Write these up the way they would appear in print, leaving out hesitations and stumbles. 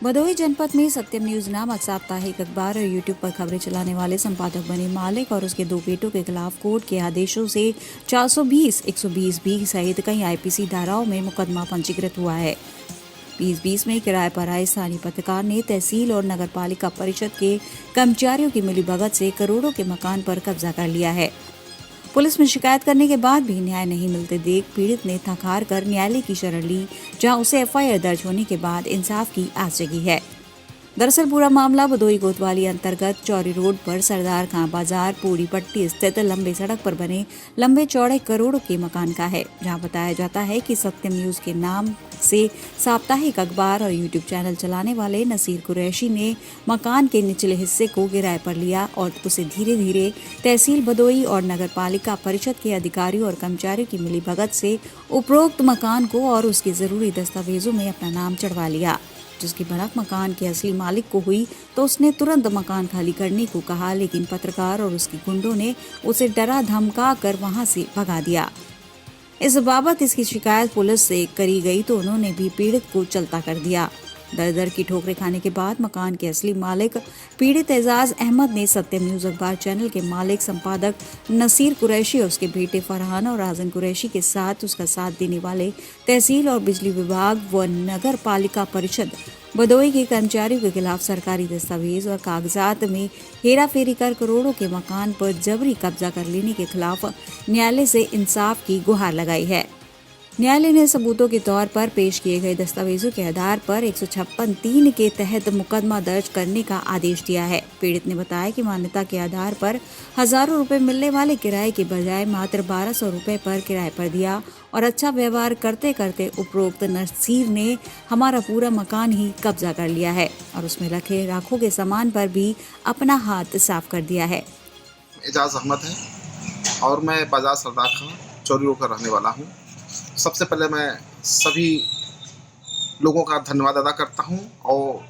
भदोही जनपद में सत्यम न्यूज नामक साप्ताहिक अखबार और यूट्यूब पर खबरें चलाने वाले संपादक बने मालिक और उसके दो बेटों के खिलाफ कोर्ट के आदेशों से 420, 120 बी सहित कई आईपीसी धाराओं में मुकदमा पंजीकृत हुआ है। 2020 में किराए पर आए स्थानीय पत्रकार ने तहसील और नगर पालिका परिषद के कर्मचारियों की मिलीभगत से करोड़ों के मकान पर कब्जा कर लिया है। पुलिस में शिकायत करने के बाद भी न्याय नहीं मिलते देख पीड़ित ने थक हार कर न्यायालय की शरण ली, जहां उसे एफआईआर दर्ज होने के बाद इंसाफ की आस जगी है। दरअसल पूरा मामला भदोही कोतवाली अंतर्गत चौरी रोड पर सरदार खां बाजार पूरी पट्टी स्थित लंबे सड़क पर बने लंबे चौड़े करोड़ों के मकान का है, जहां बताया जाता है कि सत्यम न्यूज के नाम से साप्ताहिक अखबार और यूट्यूब चैनल चलाने वाले नसीर कुरैशी ने मकान के निचले हिस्से को किराए पर लिया और उसे धीरे धीरे तहसील भदोही और नगर पालिका परिषद के अधिकारियों और कर्मचारियों की मिलीभगत से उपरोक्त मकान को और उसके जरूरी दस्तावेजों में अपना नाम चढ़वा लिया। जिसकी भनक मकान के असली मालिक को हुई तो उसने तुरंत मकान खाली करने को कहा, लेकिन पत्रकार और उसके गुंडों ने उसे डरा धमका कर वहां से भगा दिया। इस बाबत इसकी शिकायत पुलिस से करी गई तो उन्होंने भी पीड़ित को चलता कर दिया। दर दर की ठोकरें खाने के बाद मकान के असली मालिक पीड़ित एजाज अहमद ने सत्यम न्यूज अखबार चैनल के मालिक संपादक नसीर कुरैशी और उसके बेटे फरहान और राजन कुरैशी के साथ उसका साथ देने वाले तहसील और बिजली विभाग व नगर पालिका परिषद भदोही के कर्मचारियों के खिलाफ सरकारी दस्तावेज और कागजात में हेराफेरी कर करोड़ों के मकान पर जबरी कब्जा कर लेने के खिलाफ न्यायालय से इंसाफ की गुहार लगाई है। न्यायालय ने सबूतों के तौर पर पेश किए गए दस्तावेजों के आधार पर 156(3) के तहत मुकदमा दर्ज करने का आदेश दिया है। पीड़ित ने बताया कि मान्यता के आधार पर हजारों रुपए मिलने वाले किराए के बजाय मात्र 1200 रुपए पर किराए पर दिया और अच्छा व्यवहार करते करते उपरोक्त नसीर ने हमारा पूरा मकान ही कब्जा कर लिया है और उसमें रखे लाखों के सामान पर भी अपना हाथ साफ कर दिया है। एजाज अहमद है और मैं बाजार सरदार खां चौरी रोड का रहने वाला हूँ। सबसे पहले मैं सभी लोगों का धन्यवाद अदा करता हूँ और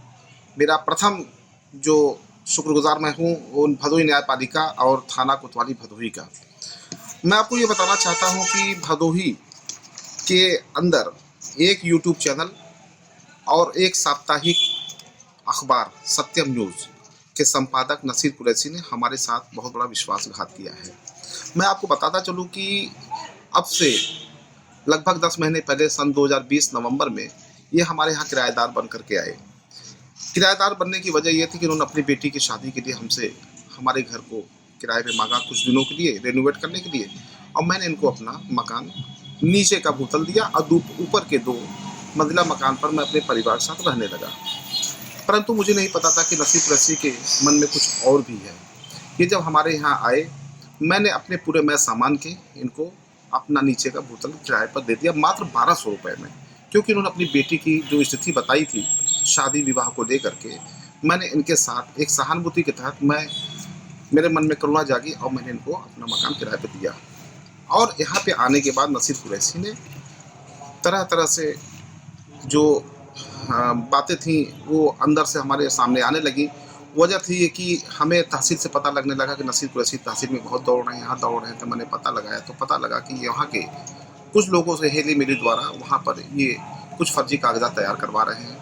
मेरा प्रथम जो शुक्रगुजार मैं हूँ वो भदोही न्यायपालिका और थाना कोतवाली भदोही का। मैं आपको ये बताना चाहता हूँ कि भदोही के अंदर एक यूट्यूब चैनल और एक साप्ताहिक अखबार सत्यम न्यूज़ के संपादक नसीर कुरैशी ने हमारे साथ बहुत बड़ा विश्वासघात किया है। मैं आपको बताता चलूँ कि अब से लगभग 10 महीने पहले सन 2020 नवंबर में ये हमारे यहाँ किराएदार बन करके आए। किराएदार बनने की वजह ये थी कि उन्होंने अपनी बेटी की शादी के लिए हमसे हमारे घर को किराए पे मांगा कुछ दिनों के लिए रेनोवेट करने के लिए, और मैंने इनको अपना मकान नीचे का भूतल दिया और ऊपर के 2 मंजिला मकान पर मैं अपने परिवार के साथ रहने लगा। परंतु मुझे नहीं पता था कि नसीर कुरैशी के मन में कुछ और भी है। ये जब हमारे यहाँ आए मैंने अपने पूरे मैं सामान के इनको अपना नीचे का भूतल किराए पर दे दिया मात्र 1200 रुपये में, क्योंकि इन्होंने अपनी बेटी की जो स्थिति बताई थी शादी विवाह को लेकर के। मैंने इनके साथ एक सहानुभूति के तहत मेरे मन में करुणा जागी और मैंने इनको अपना मकान किराए पर दिया। और यहाँ पे आने के बाद नसीर कुरैशी ने तरह तरह से जो बातें थी वो अंदर से हमारे सामने आने लगी। वजह थी ये कि हमें तहसील से पता लगने लगा कि नसीर कुरैशी तहसील में बहुत दौड़ रहे हैं, यहाँ दौड़ रहे हैं। तो मैंने पता लगाया तो पता लगा कि यहाँ के कुछ लोगों से हेली मेली द्वारा वहाँ पर ये कुछ फर्जी कागजात तैयार करवा रहे हैं।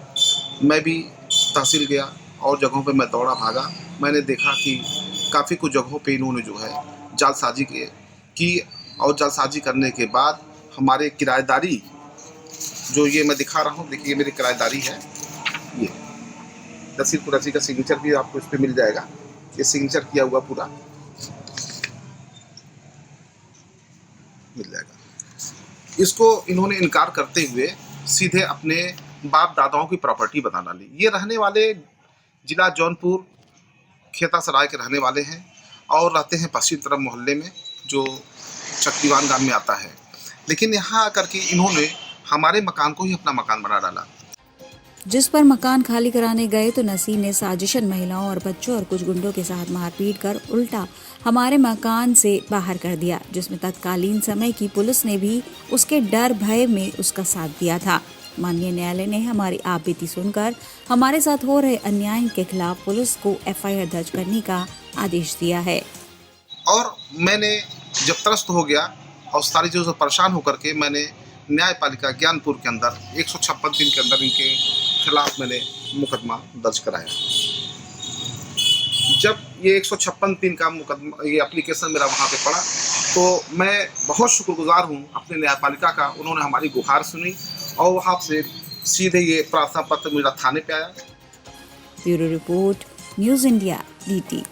मैं भी तहसील गया और जगहों पे मैं दौड़ा भागा। मैंने देखा कि काफ़ी कुछ जगहों पे इन्होंने जो है जालसाजी की और जालसाजी करने के बाद हमारे किराएदारी जो ये मैं दिखा रहा हूँ, देखिए मेरी किराएदारी है, ये नसीर कुरैशी का सिग्नेचर भी आपको इस पर मिल जाएगा। ये सिग्नेचर किया हुआ पूरा मिल जाएगा। इसको इन्होंने इनकार करते हुए सीधे अपने बाप दादाओं की प्रॉपर्टी बना ली। ये रहने वाले जिला जौनपुर खेता सराय के रहने वाले हैं और रहते हैं पश्चिम तरफ मोहल्ले में जो चकदीवान गांव में आता है। लेकिन यहाँ आकर के इन्होंने हमारे मकान को ही अपना मकान बना डाला। जिस पर मकान खाली कराने गए तो नसीर ने साजिशन महिलाओं और बच्चों और कुछ गुंडों के साथ मारपीट कर उल्टा हमारे मकान से बाहर कर दिया, जिसमें तत्कालीन समय की पुलिस ने भी उसके डर भय में उसका साथ दिया था। माननीय न्यायालय ने हमारी आपबीती सुनकर हमारे साथ हो रहे अन्याय के खिलाफ पुलिस को एफआईआर दर्ज करने का आदेश दिया है। और मैंने जब त्रस्त हो गया और सारी चीज़ों से परेशान होकर के मैंने न्यायपालिका ज्ञानपुर के अंदर 156(3) के अंदर इनके खिलाफ मैंने मुकदमा दर्ज कराया। जब ये 156(3) का मुकदमा, ये एप्लीकेशन मेरा वहाँ पे पड़ा, तो मैं बहुत शुक्रगुजार हूँ अपने न्यायपालिका का। उन्होंने हमारी गुहार सुनी और वहाँ से सीधे ये प्रार्थना पत्र मेरा थाने पे आया। Bureau report, news India, DT।